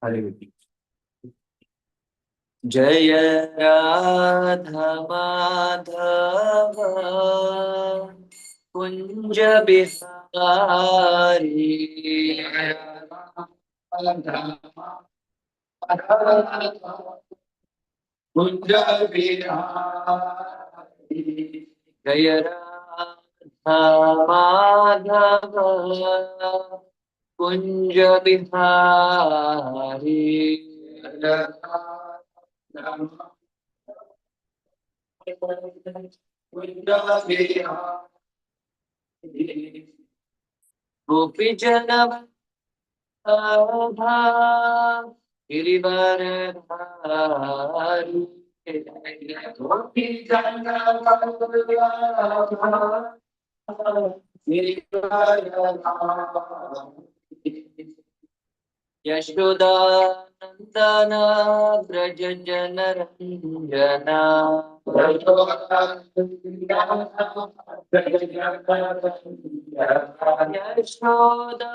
हरे जय राधा माधव कुंज बिहारी कुंज बिहारी जय राधा माधव कुंज बिहारी गोपी जन गिरिवरधारी गोपी जन यशोदा नंदन ब्रज जन रंजना यशोदा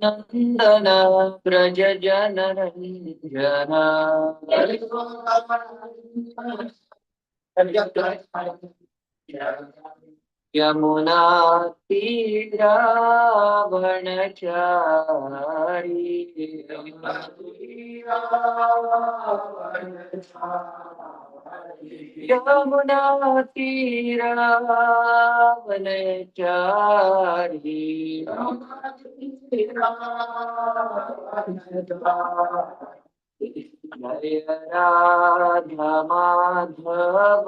नंदन ब्रज जन रंजना यमुना तीरावनचारी यमुना तीरावनचारी जय राधा माधव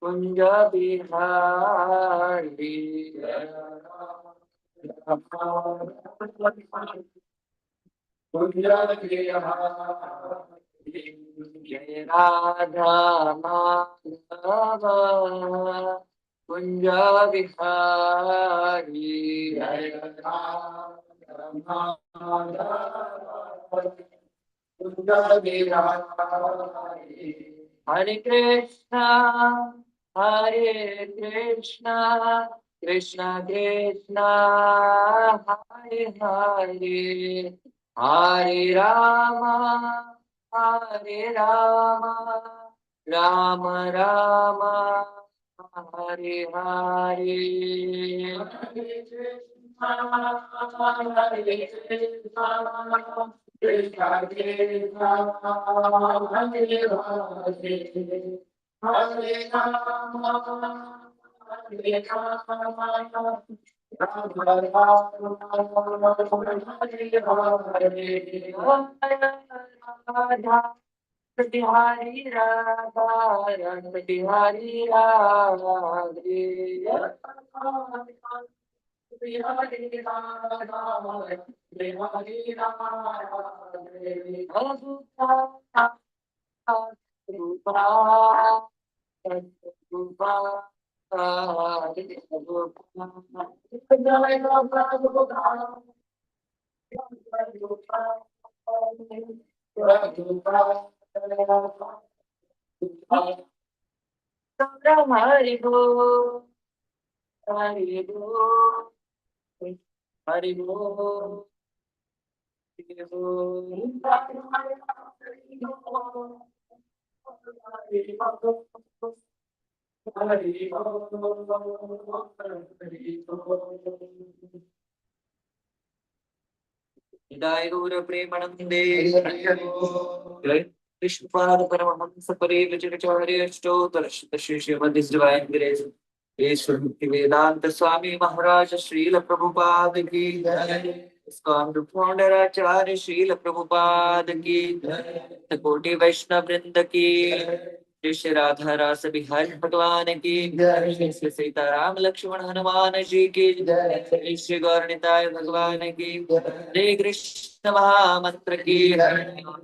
कुंज बिहारी जय राधा माधव कुंज बिहारी हरे कृष्णा कृष्णा कृष्णा हरे हरे हरे राम राम राम हरे हरे बिहारी राधा रंग बिहारी राधे बिहारी राधा बिहारी राधे रूपा रूपा हरि बो हरि बो हरि बो प्रेमनंदे कृष्ण पाद परमहंस परिव्रजकाचार्य अष्टोत्तर श्रीमद् डिवाइन ग्रेस ईश्वर मुक्ति वेदांत स्वामी महाराज श्रील प्रभुपाद की जय ISKCON फाउंडर आचार्य श्रील प्रभुपाद की जय कोटि वैष्णव वृंद की जय श्री राधा रास बिहारी भगवान की जय श्री सीताराम लक्ष्मण हनुमान जी की जय श्री गौरनिताय भगवान की हरे कृष्ण महामंत्र की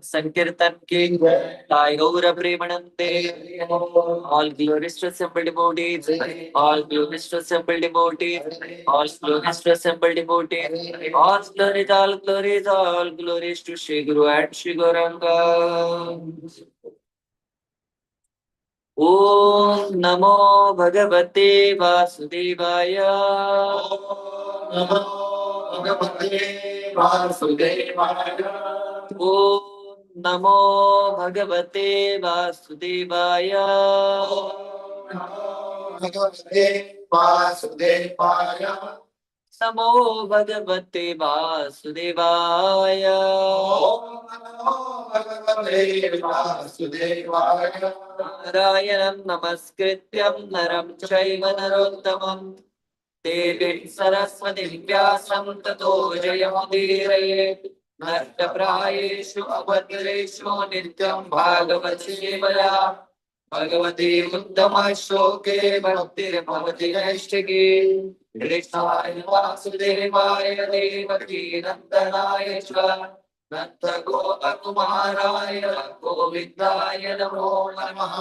संकीर्तन की ताई गौर प्रेमनंदे all glorious to assemble devotees all glorious to assemble devotees all glorious to assemble devotees all glories to Shri Guru and Shri Gauranga. ओम नमो भगवते वासुदेवाय नमो भगवते वासुदेवाय। ओम नमो भगवते वासुदेवाय। भगवते वासुदेवाय। नमो भगवते वासुदेवाय। भगवते वासुदेवाय। नारायणं नमस्कृत्यं नरं चैव नरोत्तमं देवीं सरस्वतीं व्यासं ततो जयमुदीरयेत्। नष्टप्रायेषु अभद्रेषु नित्यं भागवत सेवया भगवती उत्तमश्लोके भक्तिर्भवति नैष्ठिकी। कृष्णाय वासुदेवाय देवकी नन्दनाय च नन्दगोपकुमाराय गोविन्दाय नमो नमः।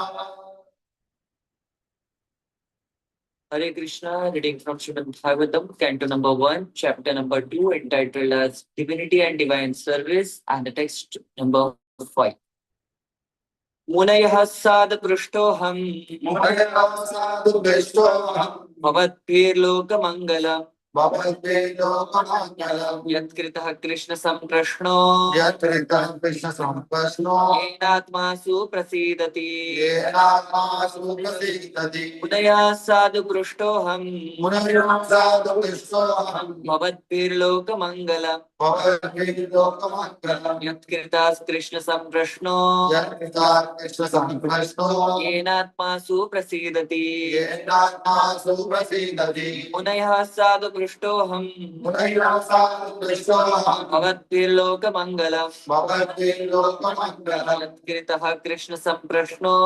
Hare Krishna, reading from Srimad Bhagavatam, Canto number 1, chapter number 2, entitled as Divinity and Divine Service, and the text number 5. मुनयः साधुपृष्टोऽहम् भवद्भिर्लोकमङ्गलम् यत्कृतः कृष्ण संप्रश्नो येनात्मासु प्रसीदति मुनयः साधुपृष्टोऽहम् भवद्भिर्लोकमङ्गलम् यत्कृतः कृष्ण संप्रश्नो येनात्मासु प्रसीदति मुनयः साधुपृष्टोऽहम् भवद्भिर्लोकमङ्गलम् यत्कृतः कृष्ण संप्रश्नो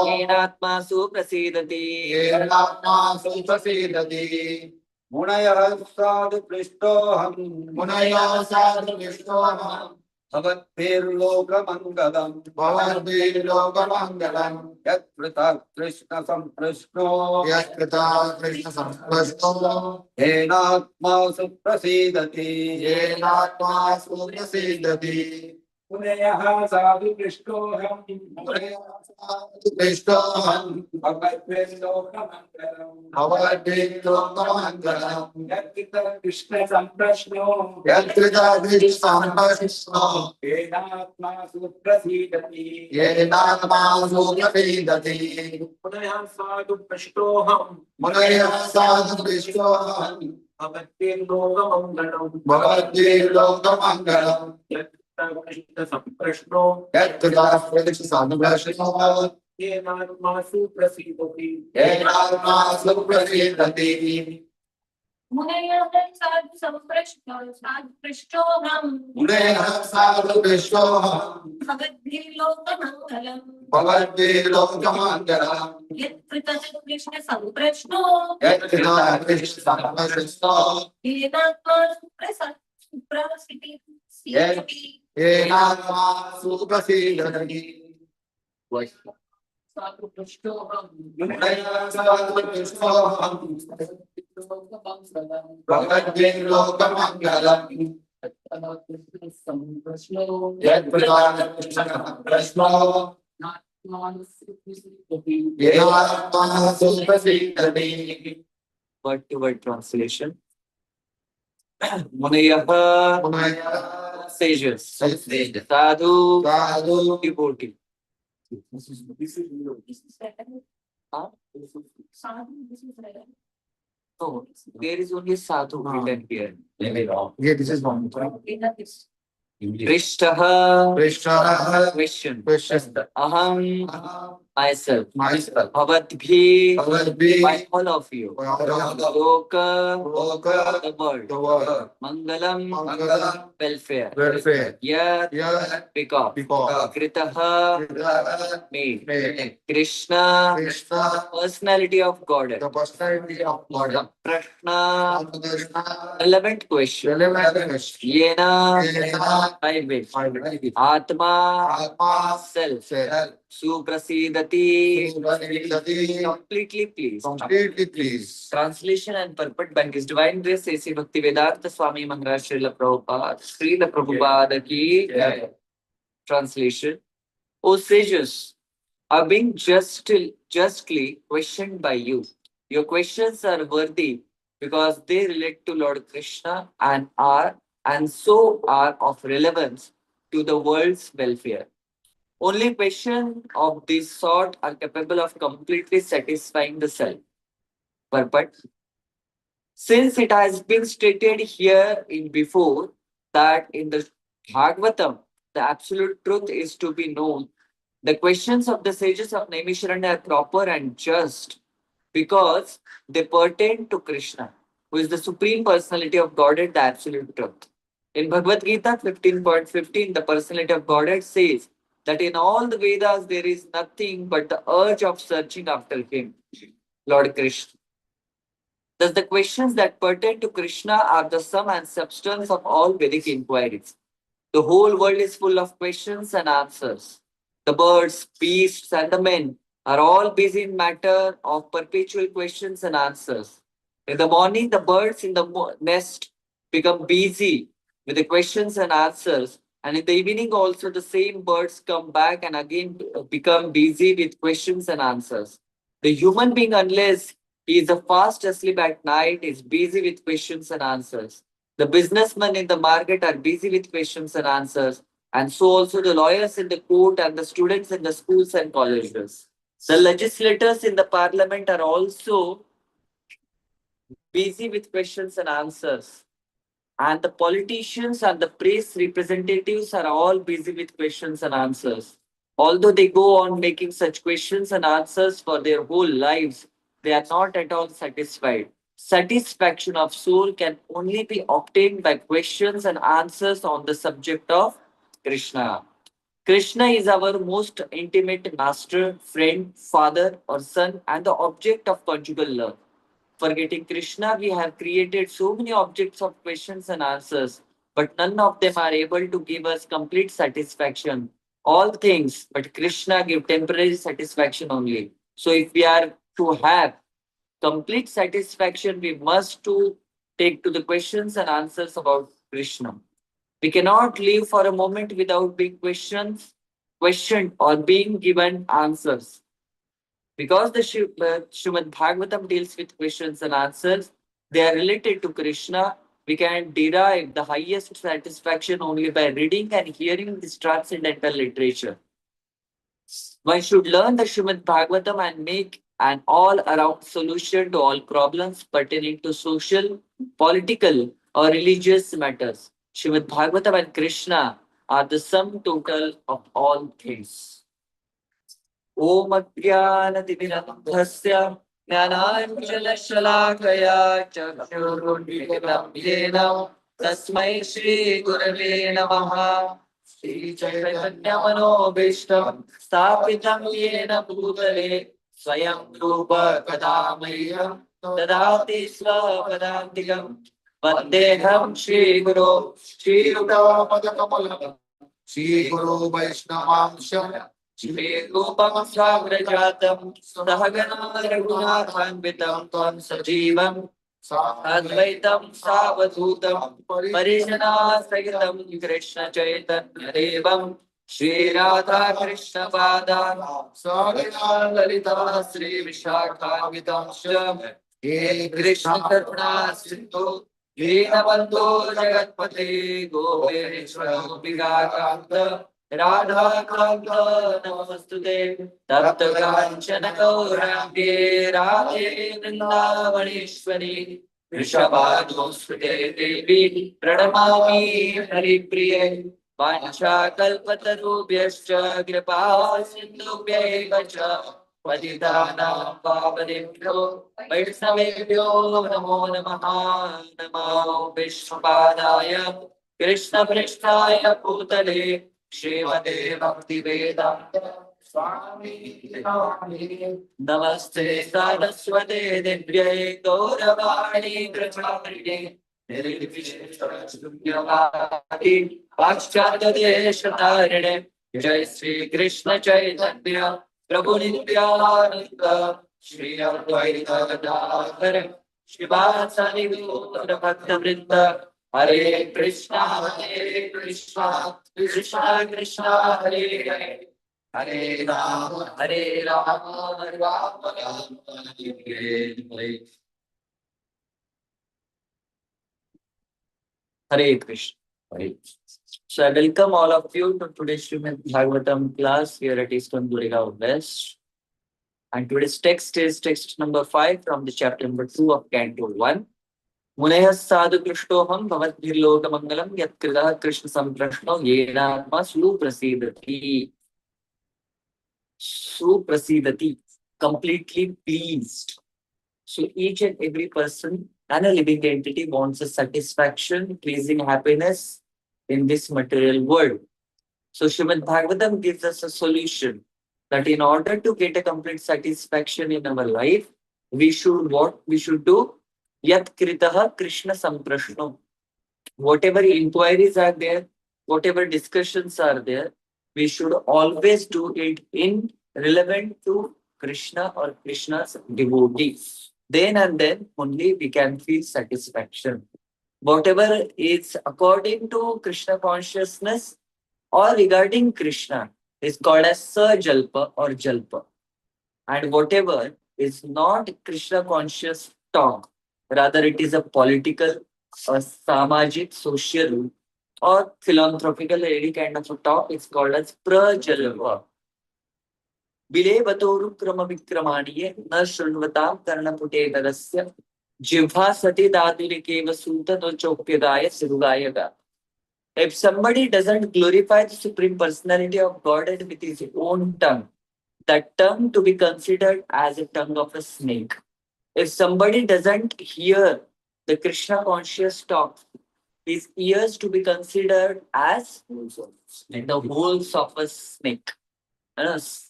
येनात्मासु प्रसीदति मुनयः साधुपृष्टोऽहम् भवद्भिर्लोकमङ्गलम् यत्कृतः कृष्ण संप्रश्नो येनात्मासु प्रसीदति मुनयः साधुपृष्टोऽहम् भवद्भिर्लोकमङ्गलम् यत्कृतः कृष्ण संप्रश्नो येनात्मासु प्रसीदति मुनयः साधुपृष्टोऽहम् भवद्भिर्लोकमङ्गलम् कृष्ण संप्रश्नो येनात्मासु प्रसीदति मुनयः साधुपृष्टोऽहम् भवद्भिर्लोकमङ्गलम् यत्कृतः Krishna संप्रश्नो येनात्मासु प्रसीदति Word to word translation. Munayah sages, sadhu devotee. Huh? No, there is only sadhu written here. Yeah, this is one. Krishtah question. Aham myself. Bhavadbhi by all of you. Loka the world. Mangalam welfare. Yat because. Kritaha made. Krishna personality of Godhead. Prashna 11th question. Yena by which. Atma self. Suprasidati completely pleased. Translation and purport by His Divine Grace A.C. Bhaktivedanta Swami Maharaj Srila Prabhupada ki jai. Translation. O sages, are being justly questioned by you. Your questions are worthy because they relate to Lord Krishna and so are of relevance to the world's welfare. Only questions of this sort are capable of completely satisfying the self. But since it has been stated here in before that in the Bhagavatam, the absolute truth is to be known, the questions of the sages of Naimisharanya are proper and just because they pertain to Krishna, who is the Supreme Personality of Godhead, the absolute truth. In Bhagavad Gita 15.15, the Personality of Godhead says that in all the Vedas there is nothing but the urge of searching after Him, Lord Krishna. Thus, the questions that pertain to Krishna are the sum and substance of all Vedic inquiries. The whole world is full of questions and answers. The birds, beasts, and the men are all busy in matter of perpetual questions and answers. In the morning, the birds in the nest become busy with the questions and answers, and in the evening, also the same birds come back and again become busy with questions and answers. The human being, unless he is fast asleep at night, is busy with questions and answers. The businessmen in the market are busy with questions and answers, and so also the lawyers in the court and the students in the schools and colleges. The legislators in the parliament are also busy with questions and answers. And the politicians and the press representatives are all busy with questions and answers. Although they go on making such questions and answers for their whole lives, they are not at all satisfied. Satisfaction of soul can only be obtained by questions and answers on the subject of Krishna. Krishna is our most intimate master, friend, father, or son, and the object of conjugal love. Forgetting Krishna, we have created so many objects of questions and answers, but none of them are able to give us complete satisfaction. All things, but Krishna give temporary satisfaction only. So if we are to have complete satisfaction, we must to take to the questions and answers about Krishna. We cannot live for a moment without being questioned or being given answers. Because the Srimad Bhagavatam deals with questions and answers, they are related to Krishna. We can derive the highest satisfaction only by reading and hearing this transcendental literature. One should learn the Srimad Bhagavatam and make an all around solution to all problems pertaining to social, political, or religious matters. Srimad Bhagavatam and Krishna are the sum total of all things. ॐ अज्ञानतिमिरन्धस्य ज्ञानाञ्जनशलाकया चक्षुरुन्मिलितं येन तस्मै श्रीगुरवे नमः श्रीचैतन्यमनोभीष्टं स्थापितं येन भूतले स्वयं रूप कदा मह्यं ददाति स्वपदान्तिकं वन्देऽहं श्रीगुरो श्रीयुतापदकमलं श्रीगुरो वैष्णवांश रूपं स्वाग्रजातं सहगना रघुनाथान्वितं त्वं सजीवं अद्वैतं सावधूतं परिजनासहितं कृष्ण चैतन्यदेवं श्रीराधा कृष्णपादान् सहगना ललिता श्रीविशाखान्वितांश्च हे कृष्ण करुणा सिन्धु दीनबन्धो जगत्पते गोपेश्वरो विरागान्त राधा कांत नमस्तुते तप्त कांचन गौरांगे राधे वृंदावनेश्वरी वृषभानुसुते देवी प्रणमामि हरिप्रिये वाञ्छाकल्पतरुभ्यश्च कृपा सिन्धुभ्यैव च पतितानां पावनेभ्यो वैष्णवेभ्यो नमो नमः नमो विष्णुपादाय कृष्णपृष्ठाय भूतले श्रीमते भक्तिवेदांत स्वामी नमस्ते सारस्वते दिव्यै गौरवाणी प्रचारिणे निर्विशेषशून्यवादी पाश्चात्यदेशतारिणे जय श्री कृष्ण चैतन्य प्रभु नित्यानंद श्री अद्वैत गदाधर श्रीवासादि गौर भक्तवृंद हरे Krishna Krishna Krishna Hare Hare Hare Ram Ram Ram Hare Hare. Hare Krishna. Hare Krishna. So I welcome all of you to today's Srimad Bhagavatam class here at ISKCON Goregaon West. And today's text is text number 5 from the chapter number 2 of Canto 1. Munaya sadhu krishtoham bhavatbhirloka mangalam yatkridah Krishna samprashno yenatma suprasidati, completely pleased. So each and every person and a living entity wants a satisfaction, pleasing happiness in this material world. So Srimad Bhagavatam gives us a solution that in order to get a complete satisfaction in our life, we should what? We should do Yat Kritaha Krishna Samprashno. Whatever inquiries are there, whatever discussions are there, we should always do it in relevant to Krishna or Krishna's devotees. Then and then only we can feel satisfaction. Whatever is according to Krishna consciousness or regarding Krishna is called as Sajalpa or Jalpa. And whatever is not Krishna conscious talk, rather it is a political, a samajik, social, or philanthropical, any kind of a talk, it's called as Prajalpa. Bilevatoru krama vikramaniye na shrunvatam karnapute tarasya jivha sati dadirikeva suta no chopyadaya sirugayaga. If somebody doesn't glorify the Supreme Personality of Godhead with his own tongue, that tongue to be considered as a tongue of a snake. If somebody doesn't hear the Krishna conscious talk, his ears to be considered as the holes of a snake.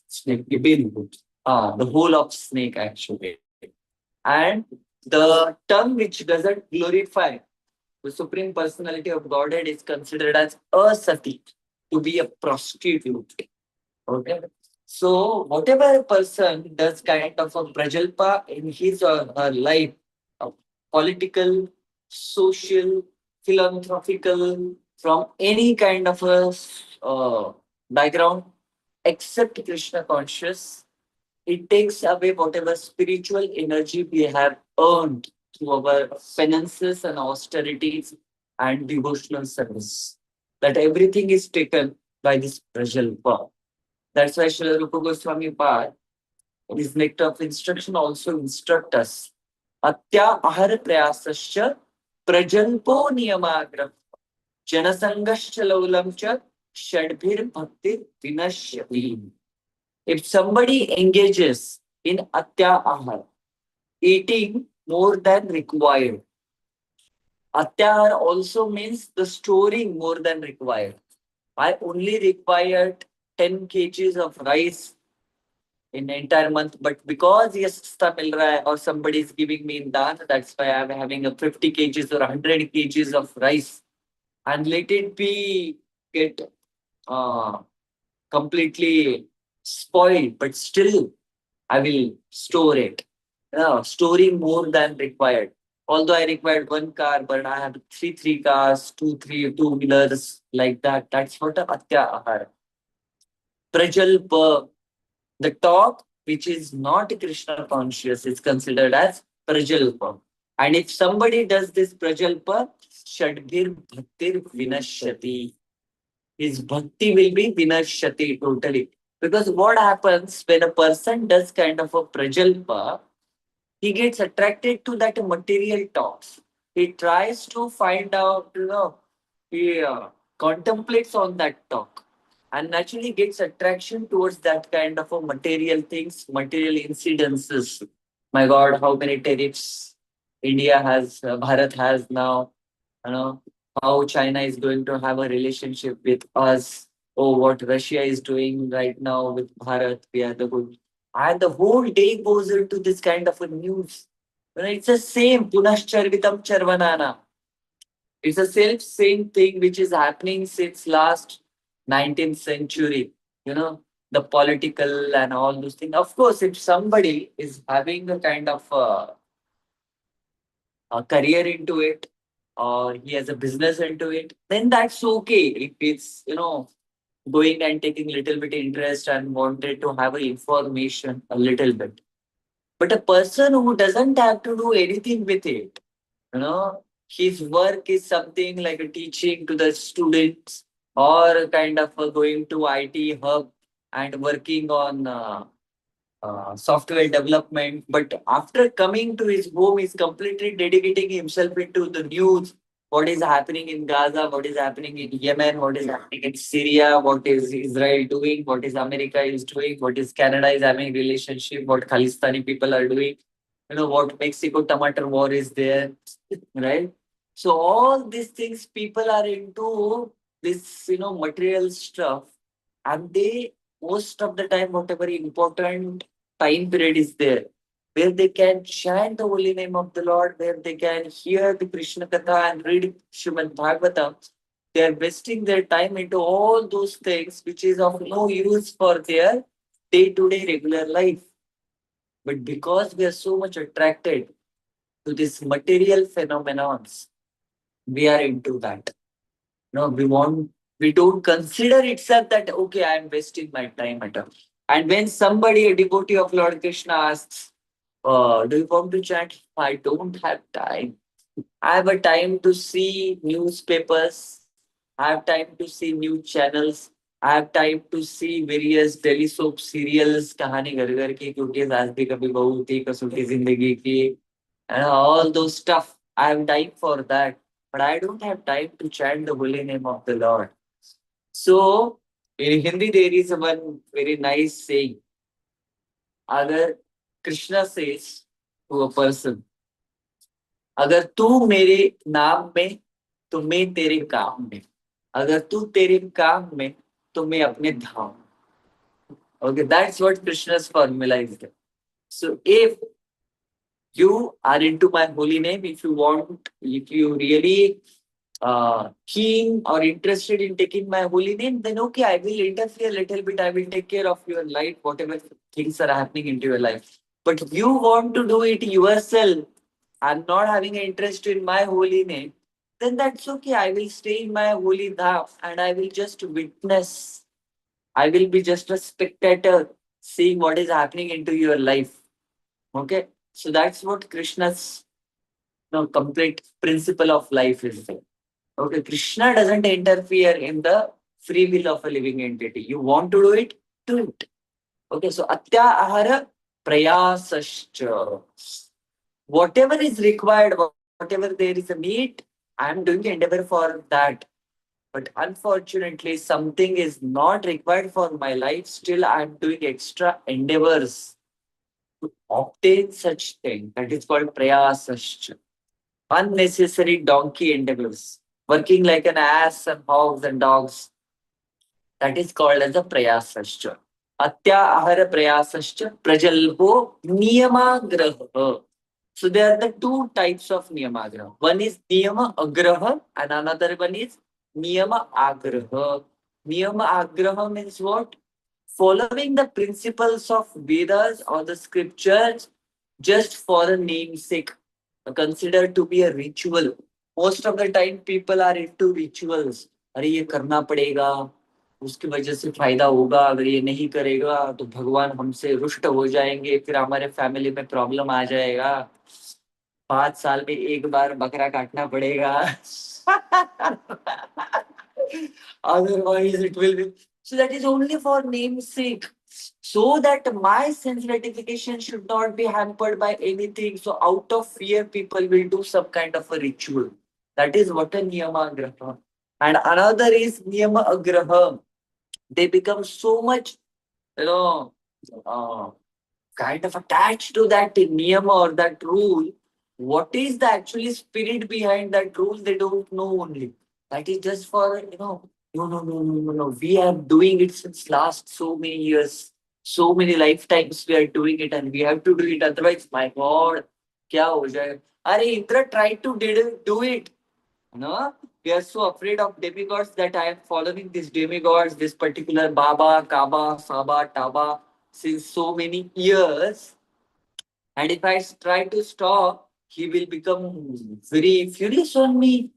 Snake, the hole of snake actually. And the tongue which doesn't glorify the Supreme Personality of Godhead is considered as a sati, to be a prostitute. Okay. So whatever a person does kind of a prajalpa in his or her life, political, social, philanthropical, from any kind of a background, except Krishna conscious, it takes away whatever spiritual energy we have earned through our penances and austerities and devotional service. That everything is taken by this prajalpa. That's why Srila Rupa Goswami Pad, in his nectar of instruction, also instruct us. Atya ahar prayasascha prajalpo niyamagram janasangascha laulam cha shadbhir bhakti vinashyati. If somebody engages in atya ahar, eating more than required, atya ahar also means the storing more than required. I only required 10 kgs of rice in the entire month, but because yes, or somebody is giving me in daan, that's why I'm having a 50 kgs or 100 kgs of rice, and let it be get completely spoiled, but still I will store it. Storing more than required. Although I required one car, but I have three cars, two wheelers like that. That's what a atya ahar. Prajalpa, the talk which is not Krishna conscious is considered as prajalpa. And if somebody does this prajalpa, shadbhir bhaktir vinashyati. His bhakti will be vinashyati totally. Because what happens when a person does kind of a prajalpa, he gets attracted to that material talks. He tries to find out, he contemplates on that talk and naturally gets attraction towards that kind of a material things, material incidences. My God, how many tariffs Bharat has now, how China is going to have a relationship with us. Oh, what Russia is doing right now with Bharat, we are the good. And the whole day goes into this kind of a news. It's the same, Punascharvitam Charvanana. It's the same thing which is happening since last 19th century. The political and all those things. Of course, if somebody is having a kind of a career into it, or he has a business into it, then that's okay. If it's, going and taking little bit interest and wanted to have information a little bit. But a person who doesn't have to do anything with it, his work is something like a teaching to the students or kind of going to IT hub and working on software development. But after coming to his home, he's completely dedicating himself into the news. What is happening in Gaza? What is happening in Yemen? What is happening in Syria? What is Israel doing? What is America is doing? What is Canada is having relationship? What Khalistani people are doing? What Mexico tomato war is there, right? So all these things people are into this, material stuff, and they most of the time whatever important time period is there, where they can chant the holy name of the Lord, where they can hear the Krishna Katha and read Srimad Bhagavatam. They are wasting their time into all those things which is of no use for their day-to-day regular life. But because we are so much attracted to this material phenomenons, we are into that. We don't consider itself that, okay, I am wasting my time at all. And when somebody, a devotee of Lord Krishna asks, do you want to chant? I don't have time. I have a time to see newspapers. I have time to see news channels. I have time to see various daily soap serials, कहानी घर घर की, क्योंकि सास भी कभी बहू थी, कसौटी जिंदगी की, and all those stuff. I have time for that, but I don't have time to chant the holy name of the Lord. So, in Hindi, there is one very nice saying. अगर Krishna says to a person, अगर तू मेरे नाम में तो मैं तेरे काम में, अगर तू तेरे काम में तो मैं अपने धाम. Okay, that's what Krishna's formula is there. So if you are into my holy name, if you really keen or interested in taking my holy name, then okay, I will interfere a little bit. I will take care of your life, whatever things are happening into your life. But you want to do it yourself and not having an interest in my holy name, then that's okay. I will stay in my holy dham and I will just witness. I will be just a spectator seeing what is happening into your life. Okay. So that's what Krishna's complete principle of life is. Okay, Krishna doesn't interfere in the free will of a living entity. You want to do it, do it. Okay, so Atya Ahara Prayasascha. Whatever is required, whatever there is a need, I am doing endeavor for that. But unfortunately, something is not required for my life. Still, I am doing extra endeavors to obtain such thing. That is called Prayasascha. Unnecessary donkey endeavors. Working like an ass and hogs and dogs. That is called as a prayasascha. Atya ahara prayasascha prajalpo niyamagraha. So there are the two types of niyamagraha. One is niyama agraha and another one is niyama agraha. Niyama agraha means what? Following the principles of Vedas or the scriptures just for a namesake, considered to be a ritual. Most of the time people are into rituals. अरे ये करना पड़ेगा, उसकी वजह से फायदा होगा, अगर ये नहीं करेगा तो भगवान हमसे रुष्ट हो जाएंगे, फिर हमारे फैमिली में प्रॉब्लम आ जाएगा, 5 साल में एक बार बकरा काटना पड़ेगा. Otherwise it will be. So that is only for namesake, so that my sense gratification should not be hampered by anything. So out of fear, people will do some kind of a ritual. That is what a niyama agraha. And another is niyama agraha. They become so much, you know, uh, kind of attached to that niyama or that rule. What is the actually spirit behind that rule? They don't know only. That is just for, no. We are doing it since last so many years, so many lifetimes we are doing it and we have to do it. Otherwise, my God, kya ho jayega? Are Indra tried to do it. No, we are so afraid of demigods that I am following these demigods, this particular Baba, Kaba, Saba, Taba, since so many years. And if I try to stop, he will become very furious on me.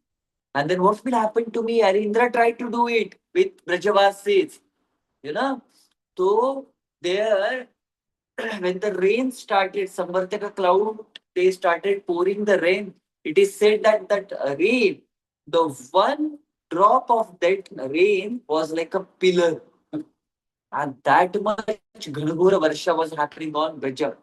And then what will happen to me? Arindra tried to do it with Brajavasis, you know. So there, when the rain started, Samvartaka cloud, they started pouring the rain. It is said that rain, the one drop of that rain was like a pillar. And that much Ghanagora Varsha was happening on Braja.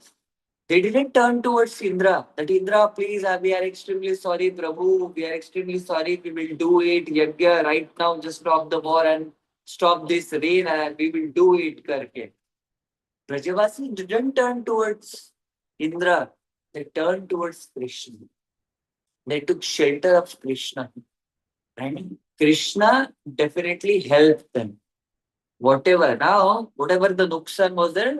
They didn't turn towards Indra. That Indra, please, we are extremely sorry, Prabhu. We are extremely sorry. We will do it. Yagya, right now, just stop the war and stop this rain and we will do it. Karke. Brajavasi didn't turn towards Indra. They turned towards Krishna. They took shelter of Krishna. And Krishna definitely helped them. Whatever. Now, whatever the nuksan was there,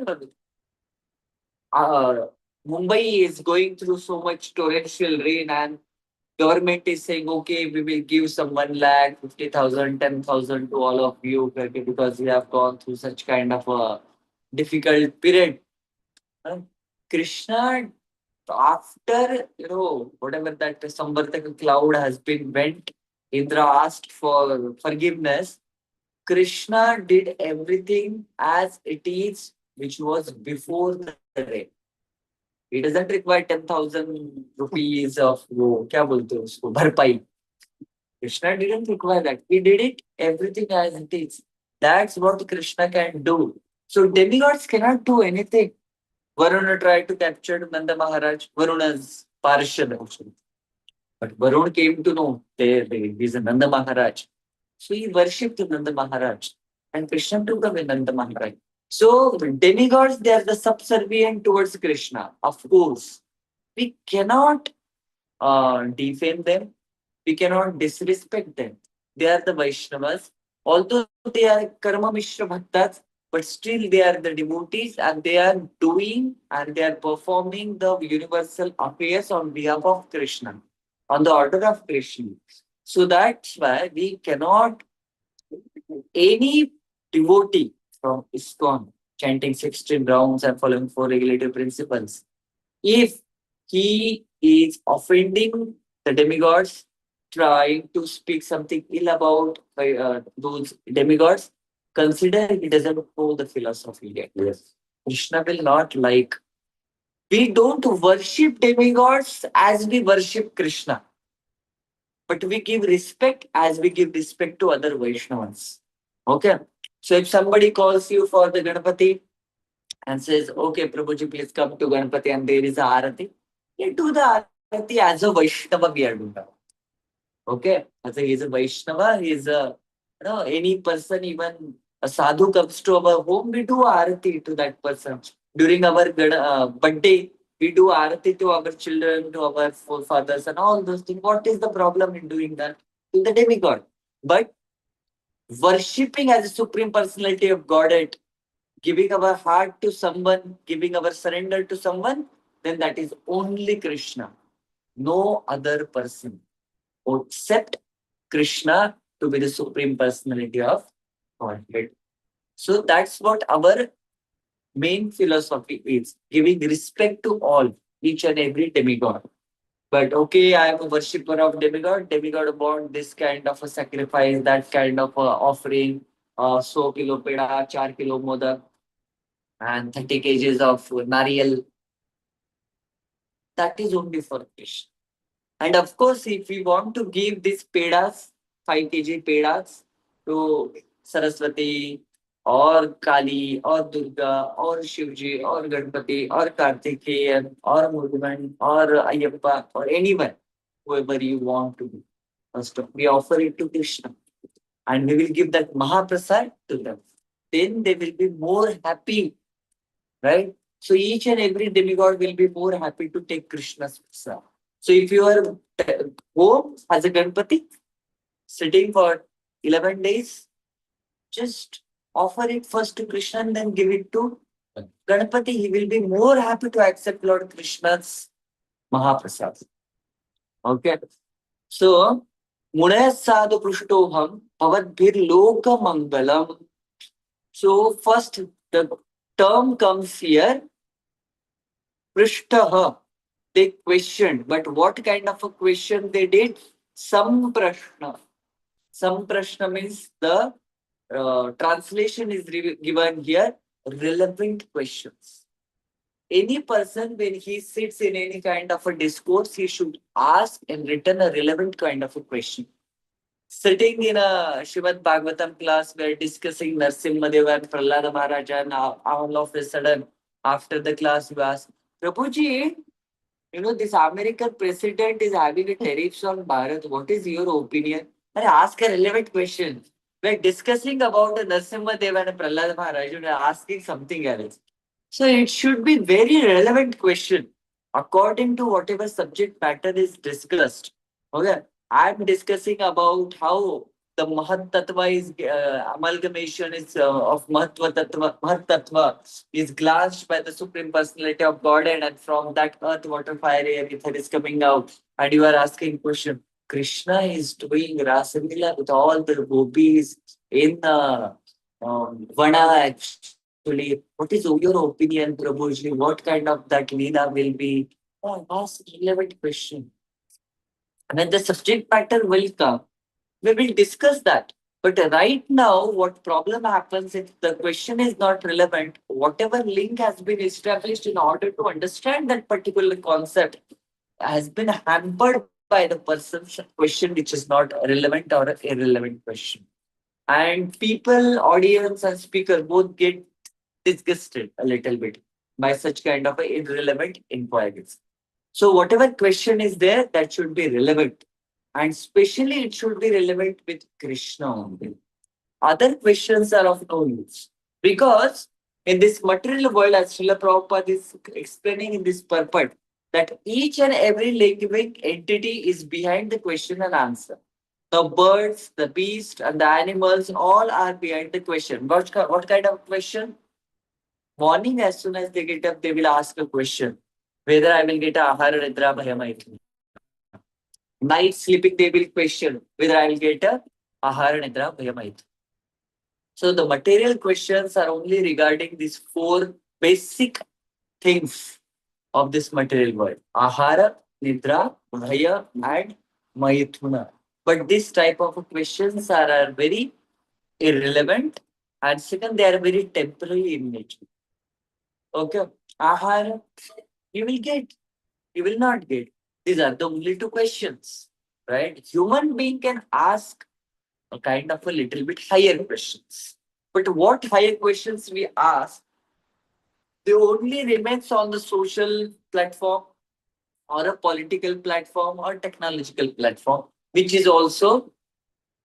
uh, Mumbai is going through so much torrential rain and government is saying, okay, we will give some 1 lakh, 50,000, 10,000 to all of you because we have gone through such kind of a difficult period. Krishna, after, whatever that Samvartaka cloud has been went, Indra asked for forgiveness. Krishna did everything as it is, which was before the rain. He doesn't require 10,000 rupees of क्या बोलते हैं उसको भरपाई. Krishna didn't require that. He did it everything as it is. That's what Krishna can do. So demigods cannot do anything. Varuna tried to capture Nanda Maharaj, Varuna's Parshad actually. But Varun came to know he's a Nanda Maharaj. So he worshipped Nanda Maharaj. And Krishna took away Nanda Maharaj. So demigods, they are the subservient towards Krishna. Of course, we cannot defame them. We cannot disrespect them. They are the Vaishnavas. Although they are Karma Mishra Bhaktas, but still they are the devotees and they are doing and they are performing the universal affairs on behalf of Krishna, on the order of Krishna. So that's why we cannot, any devotee from ISKCON chanting 16 rounds and following 4 regulative principles, if he is offending the demigods, trying to speak something ill about those demigods, consider he doesn't know the philosophy yet. Yes. Krishna will not like. We don't worship demigods as we worship Krishna, but we give respect as we give respect to other Vaishnavas. Okay. So if somebody calls you for the Ganapati and says, okay, Prabhuji, please come to Ganapati and there is a Arati, you do the Arati as a Vaishnava we are doing that. Okay. As he is a Vaishnava, he is a, any person, even a sadhu comes to our home, we do Arati to that person. During our birthday, we do Arati to our children, to our forefathers and all those things. What is the problem in doing that? To the demigod. But worshipping as a supreme personality of Godhead, giving our heart to someone, giving our surrender to someone, then that is only Krishna. No other person except Krishna to be the supreme personality of Godhead. So that's what our main philosophy is, giving respect to all, each and every demigod. But okay, I am a worshipper of demigod. Demigod want this kind of a sacrifice, that kind of a offering, 100 kilo peda, 4 kilo modak, and 30 kgs of nariyal. That is only for Krishna. And of course, if we want to give these pedas, 5 kg pedas to Saraswati or Kali or Durga or Shivji or Ganpati or Kartikeyan or Murugan or Ayyappa or anyone, whoever you want to be, first we offer it to Krishna and we will give that Mahaprasad to them. Then they will be more happy, right? So each and every demigod will be more happy to take Krishna's prasad. So if you are home as a Ganpati, sitting for 11 days, just offer it first to Krishna and then give it to Ganpati. He will be more happy to accept Lord Krishna's Mahaprasad. Okay. So, Munaya Sadhu Prushtoham Pavadbhir Loka Mangalam. So, first the term comes here, Prishtaha. They questioned, but what kind of a question they did? Samprashna. Samprashna means the translation is given here, relevant questions. any person, when he sits in any kind of a discourse, he should ask in return a relevant kind of a question. Sitting in a Srimad Bhagavatam class, we're discussing Narsimhadeva and Prahlada Maharaja, and all of a sudden, after the class, we ask, Prabhuji, this American president is having a tariffs on Bharat. What is your opinion? And ask a relevant question. We're discussing about the Narsimhadeva and Prahlada Maharaja, and we're asking something else. So it should be very relevant question according to whatever subject matter is discussed. Okay, I'm discussing about how the Mahat Tattva is amalgamation is of Mahat Tattva is glanced by the Supreme Personality of Godhead, and from that earth, water, fire, air, ether is coming out. And you are asking question. Krishna is doing Rasalila with all the gopis in Vana. Actually, what is your opinion, Prabhuji? What kind of that Leela will be? Oh, ask relevant question. When the subject matter will come, we will discuss that. But right now, what problem happens if the question is not relevant, whatever link has been established in order to understand that particular concept has been hampered by the person's question, which is not relevant or an irrelevant question. And people, audience, and speaker both get disgusted a little bit by such kind of irrelevant inquiries. So whatever question is there, that should be relevant. And especially it should be relevant with Krishna only. Other questions are of no use. Because in this material world, as Srila Prabhupada is explaining in this purport, that each and every living entity is behind the question and answer. The birds, the beast, and the animals all are behind the question. What kind of question? Morning, as soon as they get up, they will ask a question. Whether I will get a ahara nidra bhayamaitri. Night sleeping, they will question whether I will get a ahara nidra bhayamaitri. So the material questions are only regarding these four basic things of this material world. Ahara, nidra, bhaya, and maithuna. But this type of questions are very irrelevant, and second, they are very temporary in nature. Okay. Ahara, you will get, you will not get. These are the only two questions, right? Human being can ask a kind of a little bit higher questions. But what higher questions we ask, they only remains on the social platform or a political platform or technological platform, which is also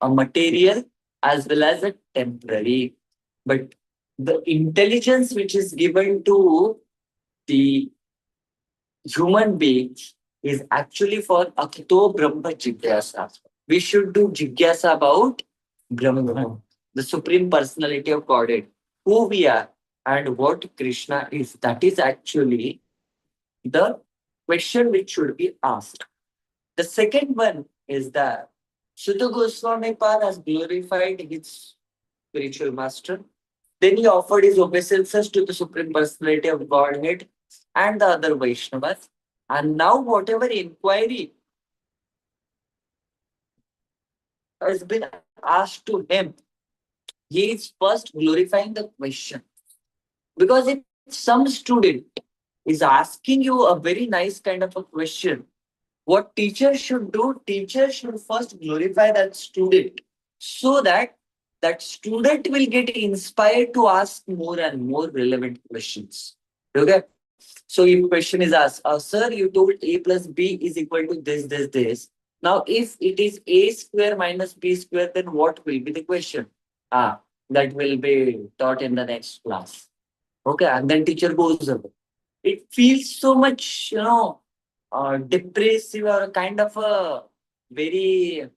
a material as well as a temporary. But the intelligence which is given to the human beings is actually for Akito Brahma Jigyasa. We should do Jigyasa about Brahman, the Supreme Personality of Godhead, who we are and what Krishna is. That is actually the question which should be asked. The second one is that Shuddha Goswami Pad has glorified his spiritual master. Then he offered his obeisances to the Supreme Personality of Godhead and the other Vaishnavas. And now, whatever inquiry has been asked to him, he is first glorifying the question. Because if some student is asking you a very nice kind of a question, what teacher should do? Teacher should first glorify that student so that that student will get inspired to ask more and more relevant questions. Okay. So if question is asked, sir, you told a plus b is equal to this. Now, if it is a square minus b square, then what will be the question? That will be taught in the next class. Okay, and then teacher goes away. It feels so much, depressive or kind of a very,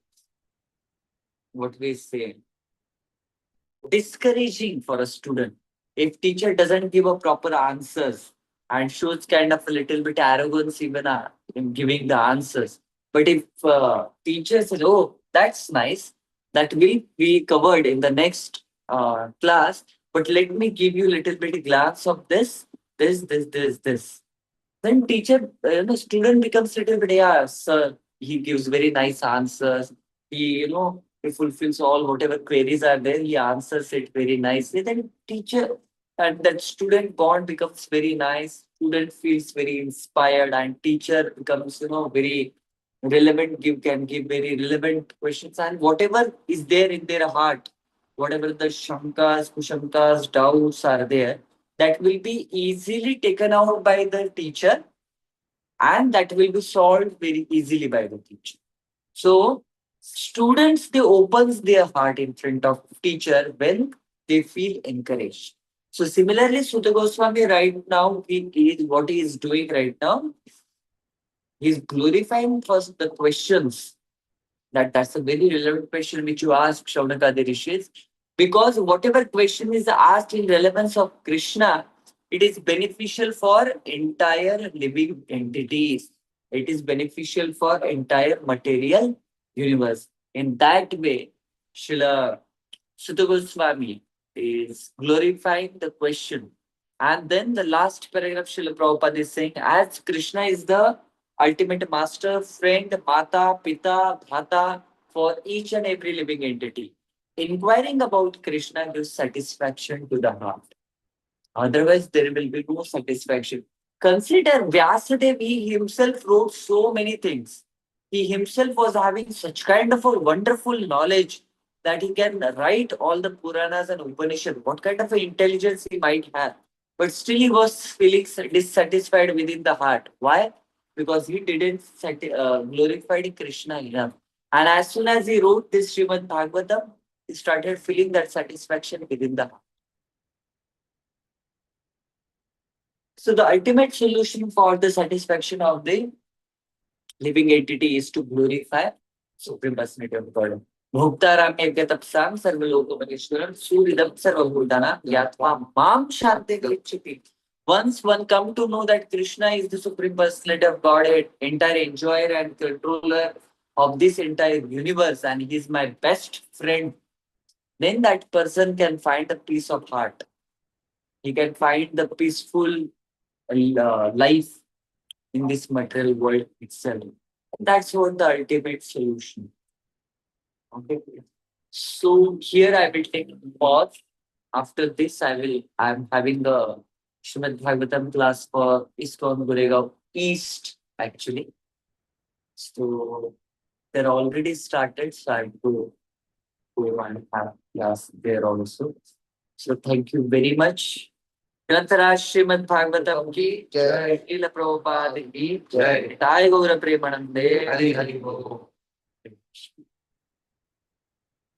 what we say, discouraging for a student. If teacher doesn't give a proper answers and shows kind of a little bit arrogance even in giving the answers. But if teacher says, oh, that's nice, that will be covered in the next class, but let me give you a little bit glance of this. Then teacher, student becomes little bit, yeah, sir, he gives very nice answers. He fulfills all whatever queries are there. He answers it very nicely. Then teacher And that student bond becomes very nice. Student feels very inspired, and teacher becomes, very relevant. Can give very relevant questions, and whatever is there in their heart, whatever the shankas, kushankas, doubts are there, that will be easily taken out by the teacher, and that will be solved very easily by the teacher. So students, they opens their heart in front of teacher when they feel encouraged. So similarly, Sutta Goswami right now, what he is doing right now, he is glorifying first the questions. That's a very relevant question which you asked, Shaunaka Rishis. Because whatever question is asked in relevance of Krishna, it is beneficial for entire living entities. It is beneficial for entire material universe. In that way, Srila Sutta Goswami is glorifying the question. And then the last paragraph, Srila Prabhupada is saying, as Krishna is the ultimate master, friend, mata, pita, bhata for each and every living entity. Inquiring about Krishna gives satisfaction to the heart. Otherwise, there will be no satisfaction. Consider Vyasadeva, he himself wrote so many things. He himself was having such kind of a wonderful knowledge that he can write all the Puranas and Upanishads. What kind of intelligence he might have. But still he was feeling dissatisfied within the heart. Why? Because he didn't glorify Krishna enough. And as soon as he wrote this Srimad Bhagavatam, he started feeling that satisfaction within the heart. So the ultimate solution for the satisfaction of the living entity is to glorify Supreme Personality of God. Bhuktaram Yajnatapsam Sarvalokapalishwaram Suridam Sarvabhutana Yatva Mam Shante Gachati. Once one come to know that Krishna is the Supreme Personality of God, entire enjoyer and controller of this entire universe, and he is my best friend, then that person can find a peace of heart. He can find the peaceful life in this material world itself. That's what the ultimate solution. Okay. So here I will take a pause. After this, I'm having a Srimad Bhagavatam class for ISKCON Goregaon East, actually. So they're already started, so I have to go and have class there also. So thank you very much. ग्रंथराज Shrimad Bhagavatam की जय, श्रील प्रभुपाद की जय, ताय गौर प्रेमानंदे, हरि हरि बोल।